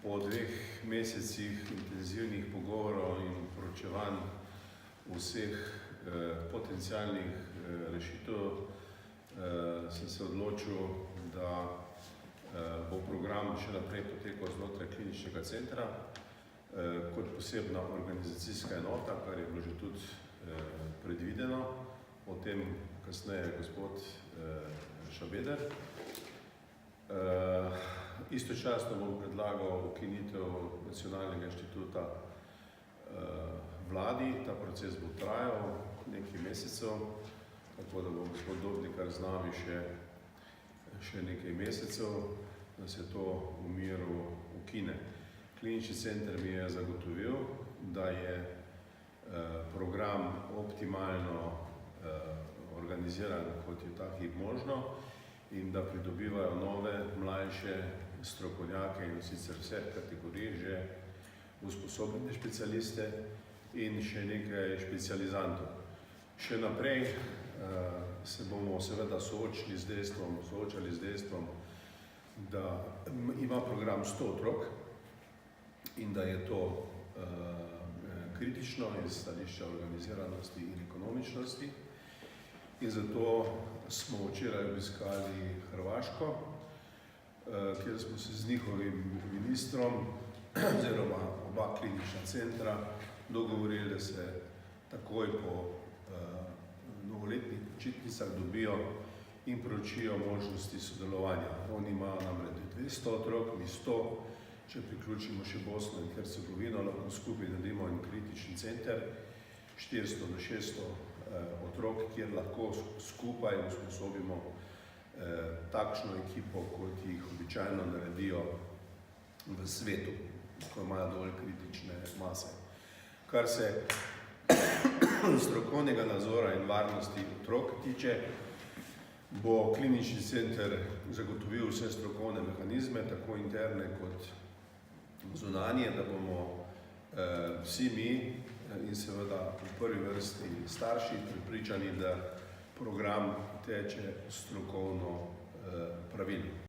Po 2 mesecih intenzivnih pogovorov in poročevanj vseh potencialnih rešitev sem se odločil, da bo program še naprej potekal znotraj kliničnega centra kot posebna organizacijska enota, kar je bilo že tudi predvideno. O tem kasneje gospod Šabeder. Istočasno bom predlagal ukinitev Nacionalnega inštituta vladi. Ta proces bo trajal nekaj mesecev, tako da bo gospod Dobnikar z nami še nekaj mesecev, da se to v miru ukine. Klinični center mi je zagotovil, da je program optimalno organiziran, kot je takih možno, in da pridobivajo nove, mlajše strokovnjake in sicer vse kategorije, že usposobljene specialiste in še nekaj specializantov. Še naprej se bomo seveda soočali z dejstvom, da ima program 100 otrok in da je to kritično iz stališča organiziranosti in ekonomičnosti. In zato smo včeraj obiskali Hrvaško, kjer smo se z njihovim ministrom oziroma oba klinična centra dogovorili, da se takoj po novoletnih počitnicah dobijo in proučijo možnosti sodelovanja. Oni imajo namreč 200 otrok, mi 100, če priključimo še Bosno in Hercegovino, lahko skupaj naredimo en kritični center, 400 do 600 otrok, kjer lahko skupaj usposobimo takšno ekipo, kot jih običajno naredijo v svetu, ko imajo dovolj kritične mase. Kar se strokovnega nadzora in varnosti otrok tiče, bo klinični center zagotovil vse strokovne mehanizme, tako interne kot zunanje, da bomo vsi mi in seveda v prvi vrsti starši prepričani, da program teče strokovno pravilno.